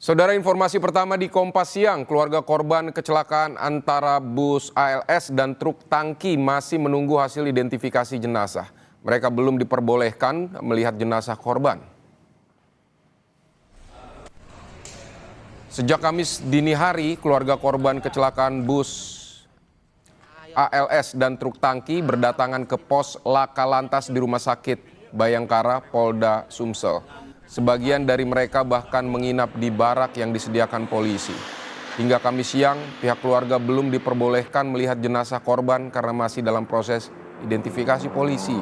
Saudara, informasi pertama di Kompas Siang, keluarga korban kecelakaan antara bus ALS dan truk tangki masih menunggu hasil identifikasi jenazah. Mereka belum diperbolehkan melihat jenazah korban. Sejak Kamis dini hari, keluarga korban kecelakaan bus ALS dan truk tangki berdatangan ke pos Laka Lantas di Rumah Sakit Bayangkara, Polda Sumsel. Sebagian dari mereka bahkan menginap di barak yang disediakan polisi. Hingga Kamis siang, pihak keluarga belum diperbolehkan melihat jenazah korban karena masih dalam proses identifikasi polisi.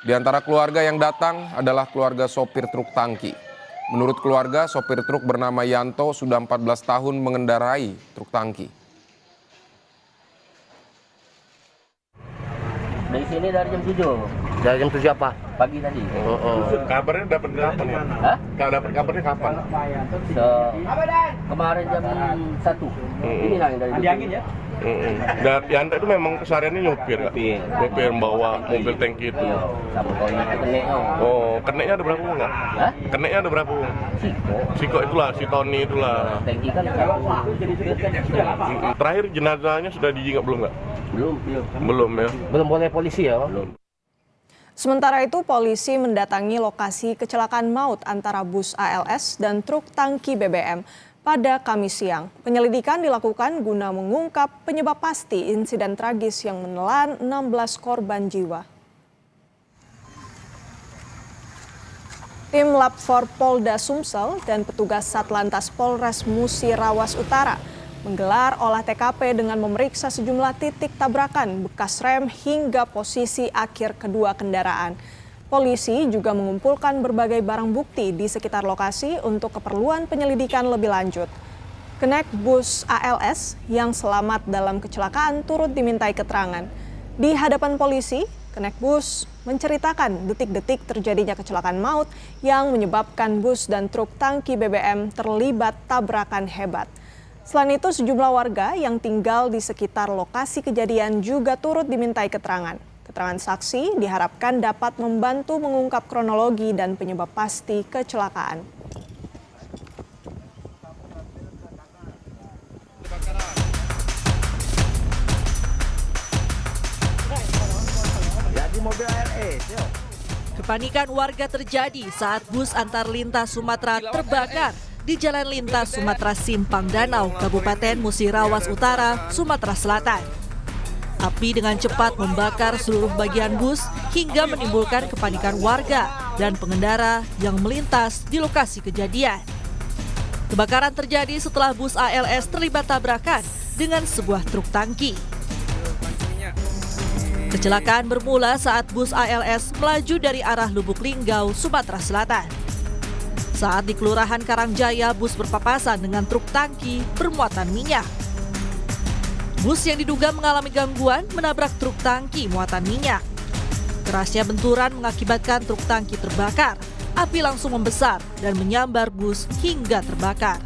Di antara keluarga yang datang adalah keluarga sopir truk tangki. Menurut keluarga, sopir truk bernama Yanto sudah 14 tahun mengendarai truk tangki. Dari sini dari jam 7. Dari jam 7 apa? Pagi tadi. Kabarnya dapat kapan ya? Hah? Kalau dapat kabarnya kapan? Kemarin jam 1. Ini lah yang dari angin ya? Dan Yanto itu memang kesehariannya nyopir, Kak? Nyopir bawa mobil tangki itu. sama koin keneknya. Oh, keneknya ada berapa enggak? Hah? Keneknya ada berapa? Siko. Siko itulah, si Tony itulah. Tangki kan Terakhir jenazahnya sudah dijingak belum nggak? belum. Belum ya. Belum boleh polisi ya? Belum. Sementara itu, polisi mendatangi lokasi kecelakaan maut antara bus ALS dan truk tangki BBM pada Kamis siang. Penyelidikan dilakukan guna mengungkap penyebab pasti insiden tragis yang menelan 16 korban jiwa. Tim Lab 4 Polda Sumsel dan petugas Satlantas Polres Musirawas Utara menggelar olah TKP dengan memeriksa sejumlah titik tabrakan, bekas rem hingga posisi akhir kedua kendaraan. Polisi juga mengumpulkan berbagai barang bukti di sekitar lokasi untuk keperluan penyelidikan lebih lanjut. Kenek bus ALS yang selamat dalam kecelakaan turut dimintai keterangan. Di hadapan polisi, kenek bus menceritakan detik-detik terjadinya kecelakaan maut yang menyebabkan bus dan truk tangki BBM terlibat tabrakan hebat. Selain itu, sejumlah warga yang tinggal di sekitar lokasi kejadian juga turut dimintai keterangan. Keterangan saksi diharapkan dapat membantu mengungkap kronologi dan penyebab pasti kecelakaan. Kepanikan warga terjadi saat bus antar lintas Sumatera terbakar di Jalan Lintas Sumatera Simpang Danau, Kabupaten Musirawas Utara, Sumatera Selatan. Api dengan cepat membakar seluruh bagian bus hingga menimbulkan kepanikan warga dan pengendara yang melintas di lokasi kejadian. Kebakaran terjadi setelah bus ALS terlibat tabrakan dengan sebuah truk tangki. Kecelakaan bermula saat bus ALS melaju dari arah Lubuk Linggau, Sumatera Selatan. Saat di Kelurahan Karangjaya, bus berpapasan dengan truk tangki bermuatan minyak. Bus yang diduga mengalami gangguan menabrak truk tangki muatan minyak. Kerasnya benturan mengakibatkan truk tangki terbakar. Api langsung membesar dan menyambar bus hingga terbakar.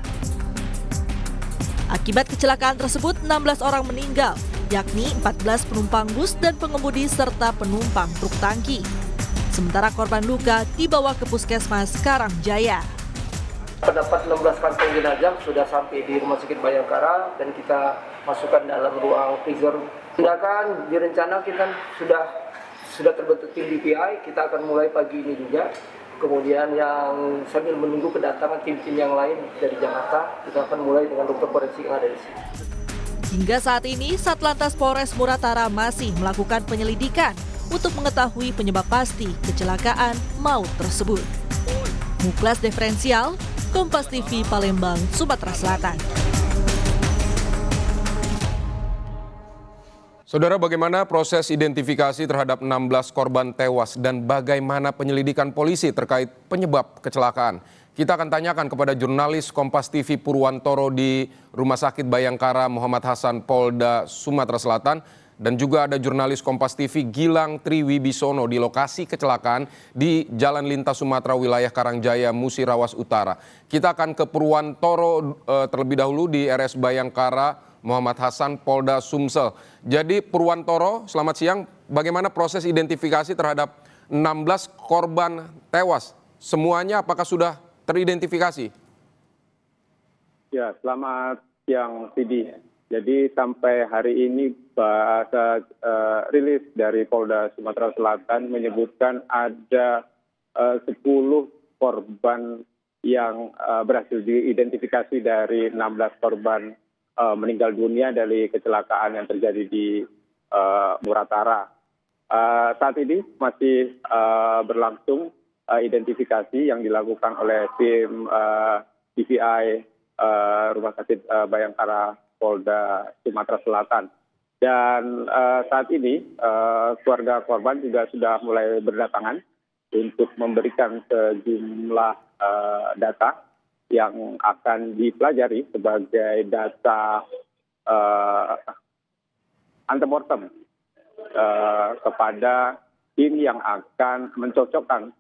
Akibat kecelakaan tersebut, 16 orang meninggal, yakni 14 penumpang bus dan pengemudi serta penumpang truk tangki. Sementara korban luka dibawa ke Puskesmas Karangjaya. Terdapat 16 kantong jenazah sudah sampai di Rumah Sakit Bayangkara dan kita masukkan dalam ruang freezer. Tindakan direncana kita sudah terbentuk tim DPI, kita akan mulai pagi ini juga. Kemudian yang sambil menunggu kedatangan tim-tim yang lain dari Jakarta, kita akan mulai dengan dokter forensik yang ada di sini. Hingga saat ini, Satlantas Polres Muratara masih melakukan penyelidikan untuk mengetahui penyebab pasti kecelakaan maut tersebut. Muklas Diferensial, Kompas TV Palembang, Sumatera Selatan. Saudara, bagaimana proses identifikasi terhadap 16 korban tewas dan bagaimana penyelidikan polisi terkait penyebab kecelakaan? Kita akan tanyakan kepada jurnalis Kompas TV Purwantoro di Rumah Sakit Bayangkara Muhammad Hasan, Polda Sumatera Selatan. Dan juga ada jurnalis Kompas TV Gilang Triwibisono di lokasi kecelakaan di Jalan Lintas Sumatera wilayah Karangjaya, Musirawas Utara. Kita akan ke Purwantoro terlebih dahulu di RS Bayangkara Muhammad Hasan, Polda Sumsel. Jadi Purwantoro, selamat siang. Bagaimana proses identifikasi terhadap 16 korban tewas? Semuanya apakah sudah teridentifikasi? Ya, selamat siang, Sidi. Jadi sampai hari ini rilis dari Polda Sumatera Selatan menyebutkan ada 10 korban yang berhasil diidentifikasi dari 16 korban meninggal dunia dari kecelakaan yang terjadi di Muratara. Saat ini masih berlangsung identifikasi yang dilakukan oleh tim DVI Rumah Sakit Bayangkara Polda Sumatera Selatan. Dan saat ini keluarga korban juga sudah mulai berdatangan untuk memberikan sejumlah data yang akan dipelajari sebagai data antemortem kepada tim yang akan mencocokkan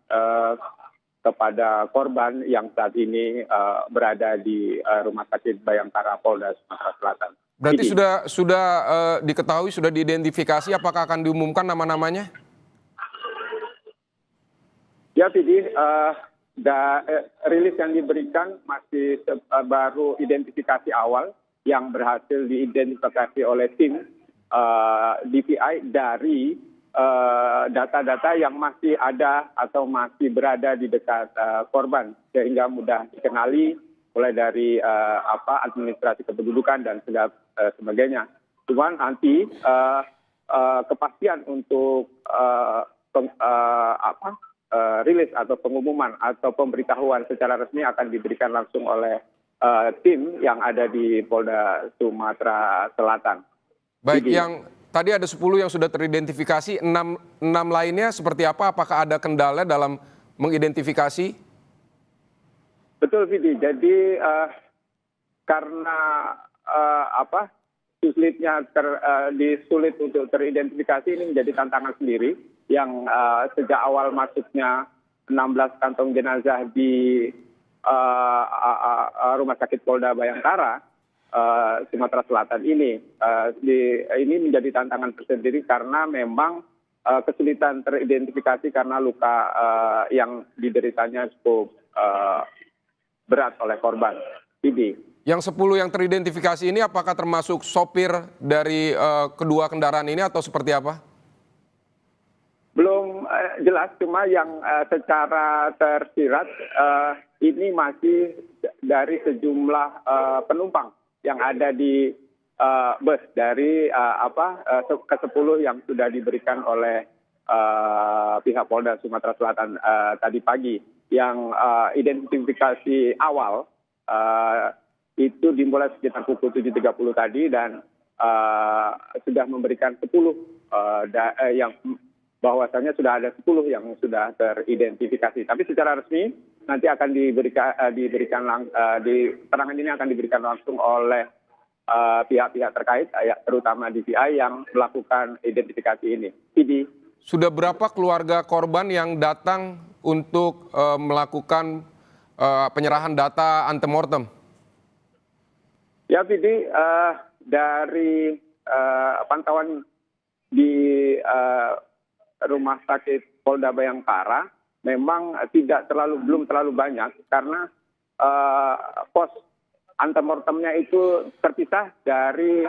kepada korban yang saat ini berada di Rumah Sakit Bayangkara Polda Sumatera Selatan. Berarti sudah diketahui, sudah diidentifikasi, apakah akan diumumkan nama-namanya? Ya, Fidi, rilis yang diberikan masih baru identifikasi awal yang berhasil diidentifikasi oleh tim DVI dari data-data yang masih ada atau masih berada di dekat korban, sehingga mudah dikenali mulai dari administrasi kependudukan dan sebagainya. Cuman nanti kepastian untuk rilis atau pengumuman atau pemberitahuan secara resmi akan diberikan langsung oleh tim yang ada di Polda Sumatera Selatan. Baik, yang tadi ada 10 yang sudah teridentifikasi, 6 lainnya seperti apa? Apakah ada kendala dalam mengidentifikasi? Betul, Vidi. Jadi karena sulit untuk teridentifikasi, ini menjadi tantangan sendiri yang sejak awal masuknya 16 kantong jenazah di Rumah Sakit Polda Bayangkara Sumatera Selatan ini menjadi tantangan tersendiri karena memang kesulitan teridentifikasi karena luka yang dideritanya cukup berat oleh korban. Yang 10 yang teridentifikasi ini apakah termasuk sopir dari kedua kendaraan ini atau seperti apa? Belum jelas, cuma yang secara tersirat ini masih dari sejumlah penumpang yang ada di bus dari ke-10 yang sudah diberikan oleh pihak Polda Sumatera Selatan tadi pagi. Yang identifikasi awal itu dimulai sekitar pukul 7.30 tadi dan sudah memberikan 10 yang bahwasanya sudah ada 10 yang sudah teridentifikasi. Tapi secara resmi nanti akan keterangan ini akan diberikan langsung oleh pihak-pihak terkait, terutama DVI yang melakukan identifikasi ini. Sudah berapa keluarga korban yang datang untuk melakukan penyerahan data antemortem? Ya, Vidi, dari pantauan di Rumah Sakit Polda Bayangkara memang belum terlalu banyak karena pos antemortemnya itu terpisah dari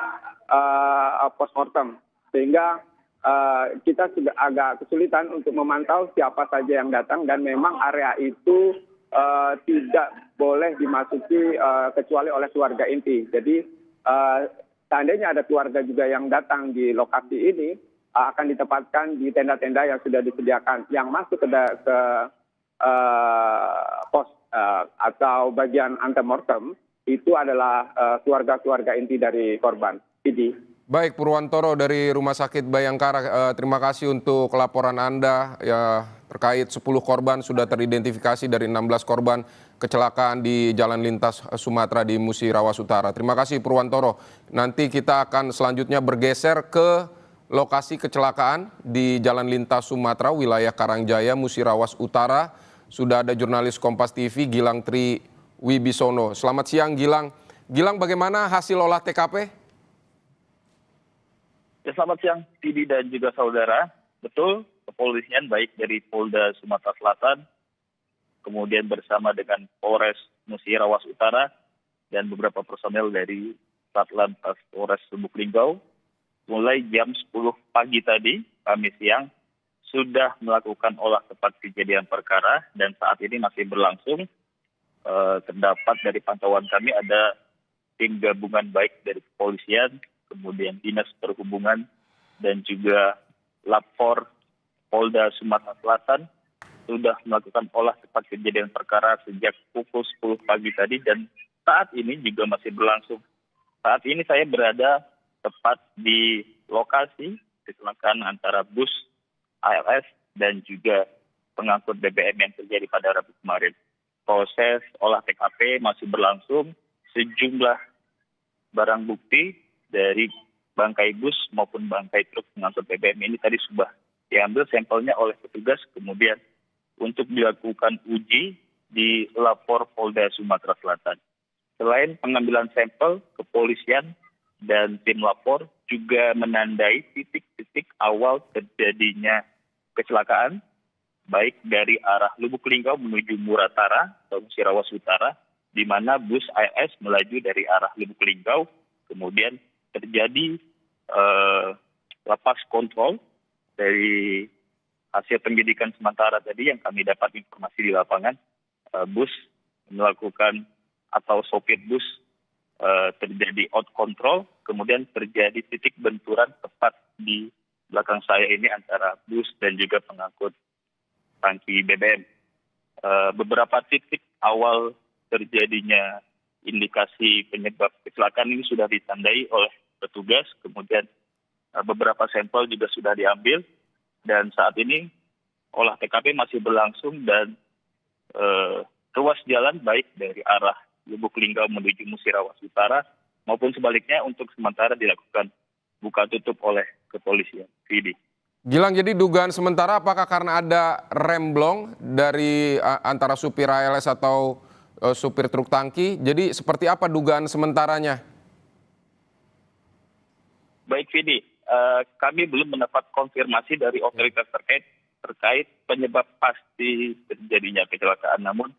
postmortem, sehingga kita sudah agak kesulitan untuk memantau siapa saja yang datang dan memang area itu tidak boleh dimasuki kecuali oleh keluarga inti. Jadi seandainya ada keluarga juga yang datang di lokasi ini, akan ditempatkan di tenda-tenda yang sudah disediakan. Yang masuk ke pos atau bagian antemortem itu adalah keluarga-keluarga inti dari korban. Baik, Purwantoro dari Rumah Sakit Bayangkara, terima kasih untuk laporan Anda ya, terkait 10 korban sudah teridentifikasi dari 16 korban kecelakaan di Jalan Lintas Sumatera di Musi Rawas Utara. Terima kasih Purwantoro. Nanti kita akan selanjutnya bergeser ke lokasi kecelakaan di Jalan Lintas Sumatera, wilayah Karangjaya, Musi Rawas Utara. Sudah ada jurnalis Kompas TV, Gilang Tri Wibisono. Selamat siang, Gilang. Gilang, bagaimana hasil olah TKP? Ya, selamat siang, Didi dan juga saudara. Betul, kepolisian baik dari Polda Sumatera Selatan, kemudian bersama dengan Polres Musi Rawas Utara, dan beberapa personel dari Satlantas Polres Lubuk Linggau mulai jam 10 pagi tadi, Kamis siang, sudah melakukan olah tempat kejadian perkara dan saat ini masih berlangsung. Terdapat dari pantauan kami ada tim gabungan baik dari kepolisian, kemudian Dinas Perhubungan, dan juga Lapfor Polda Sumatera Selatan sudah melakukan olah tempat kejadian perkara sejak pukul 10 pagi tadi dan saat ini juga masih berlangsung. Saat ini saya berada tepat di lokasi kecelakaan antara bus ALS dan juga pengangkut BBM yang terjadi pada Rabu kemarin. Proses olah TKP masih berlangsung, sejumlah barang bukti dari bangkai bus maupun bangkai truk pengangkut BBM ini tadi sudah diambil sampelnya oleh petugas, kemudian untuk dilakukan uji di Lapor Polda Sumatera Selatan. Selain pengambilan sampel, kepolisian dan tim lapor juga menandai titik-titik awal terjadinya kecelakaan, baik dari arah Lubuk Linggau menuju Muratara atau Musirawas Utara, di mana bus ALS melaju dari arah Lubuk Linggau, kemudian terjadi lepas kontrol. Dari hasil penyidikan sementara tadi yang kami dapat informasi di lapangan, bus melakukan atau sopir bus terjadi out control, kemudian terjadi titik benturan tepat di belakang saya ini antara bus dan juga pengangkut tangki BBM. Beberapa titik awal terjadinya indikasi penyebab kecelakaan ini sudah ditandai oleh petugas, kemudian beberapa sampel juga sudah diambil dan saat ini olah TKP masih berlangsung dan ruas jalan baik dari arah Lubuk Linggau menuju Musirawas Utara maupun sebaliknya untuk sementara dilakukan buka tutup oleh kepolisian. Vidi. Gilang, jadi dugaan sementara apakah karena ada remblong dari antara supir ALS atau supir truk tangki? Jadi seperti apa dugaan sementaranya? Baik, Vidi. Kami belum mendapat konfirmasi dari otoritas terkait penyebab pasti terjadinya kecelakaan. Namun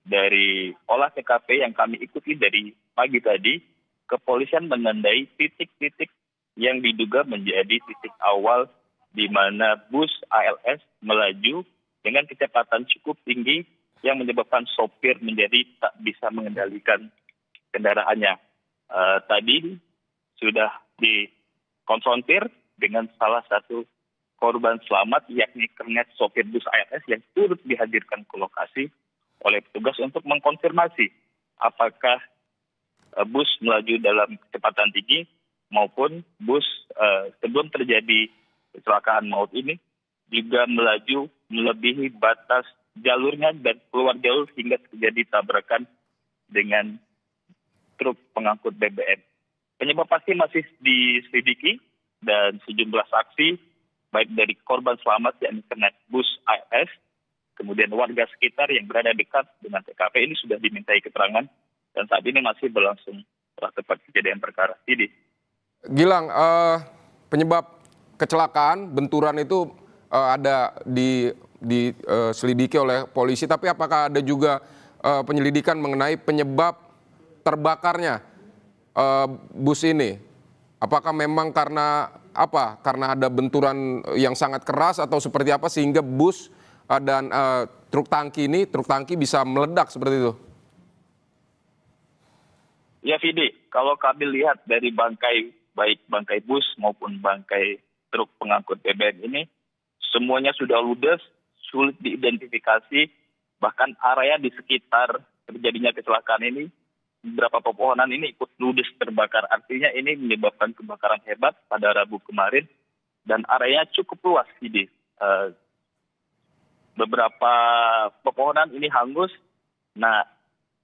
dari olah TKP yang kami ikuti dari pagi tadi, kepolisian menandai titik-titik yang diduga menjadi titik awal di mana bus ALS melaju dengan kecepatan cukup tinggi yang menyebabkan sopir menjadi tak bisa mengendalikan kendaraannya. Tadi sudah dikonfrontir dengan salah satu korban selamat, yakni kernet sopir bus ALS yang turut dihadirkan ke lokasi oleh petugas untuk mengkonfirmasi apakah bus melaju dalam kecepatan tinggi maupun bus sebelum terjadi kecelakaan maut ini juga melaju melebihi batas jalurnya dan keluar jalur hingga terjadi tabrakan dengan truk pengangkut BBM. Penyebab pasti masih diselidiki dan sejumlah saksi baik dari korban selamat yang kernet bus ALS, kemudian warga sekitar yang berada dekat dengan TKP ini sudah dimintai keterangan dan saat ini masih berlangsung olah tempat kejadian perkara. Ini. Gilang, penyebab kecelakaan benturan itu ada diselidiki oleh polisi, tapi apakah ada juga penyelidikan mengenai penyebab terbakarnya bus ini? Apakah memang karena apa? Karena ada benturan yang sangat keras atau seperti apa sehingga bus dan truk tangki bisa meledak seperti itu? Ya, Vidi, kalau kami lihat dari bangkai, baik bangkai bus maupun bangkai truk pengangkut BBM ini, semuanya sudah ludes, sulit diidentifikasi, bahkan area di sekitar terjadinya kecelakaan ini, beberapa pepohonan ini ikut ludes terbakar. Artinya ini menyebabkan kebakaran hebat pada Rabu kemarin, dan areanya cukup luas, Vidi. Beberapa pepohonan ini hangus. Nah,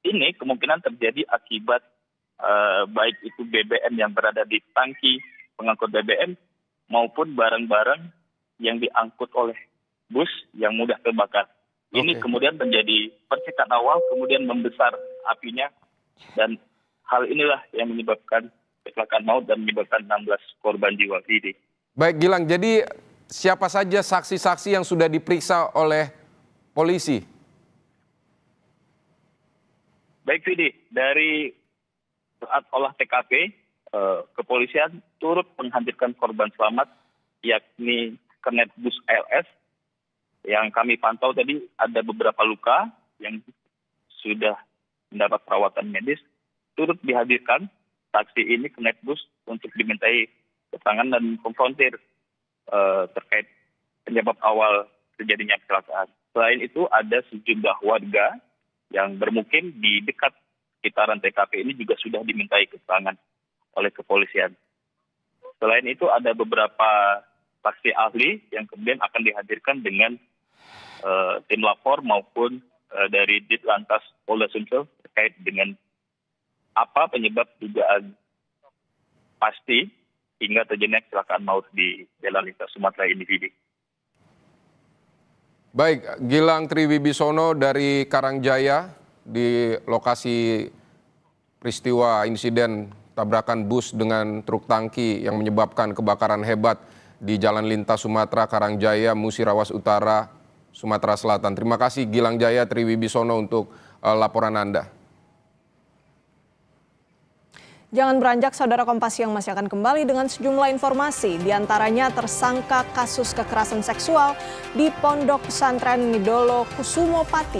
ini kemungkinan terjadi akibat baik itu BBM yang berada di tangki pengangkut BBM maupun barang-barang yang diangkut oleh bus yang mudah terbakar. Ini kemudian menjadi percikan awal, kemudian membesar apinya, dan hal inilah yang menyebabkan kecelakaan maut dan menyebabkan 16 korban jiwa. Ini. Baik, Gilang, jadi siapa saja saksi-saksi yang sudah diperiksa oleh polisi? Baik, Vidi, dari Saat olah TKP, kepolisian turut menghadirkan korban selamat, yakni kernet bus LS. Yang kami pantau tadi ada beberapa luka yang sudah mendapat perawatan medis. Turut dihadirkan saksi ini kernet bus untuk dimintai keterangan dan konfrontir terkait penyebab awal terjadinya kecelakaan. Selain itu ada sejumlah warga yang bermukim di dekat sekitaran TKP ini juga sudah dimintai keterangan oleh kepolisian. Selain itu ada beberapa saksi ahli yang kemudian akan dihadirkan dengan tim lapor maupun dari Ditlantas Polda Sumsel terkait dengan apa penyebab dugaan pasti hingga terjadinya kecelakaan maut di Jalan Lintas Sumatera ini. Baik, Gilang Triwibisono dari Karangjaya di lokasi peristiwa insiden tabrakan bus dengan truk tangki yang menyebabkan kebakaran hebat di Jalan Lintas Sumatera, Karangjaya, Musi Rawas Utara, Sumatera Selatan. Terima kasih Gilang Jaya Triwibisono untuk laporan Anda. Jangan beranjak, saudara Kompas yang masih akan kembali dengan sejumlah informasi. Di antaranya tersangka kasus kekerasan seksual di Pondok Pesantren Midolo Kusumo Pati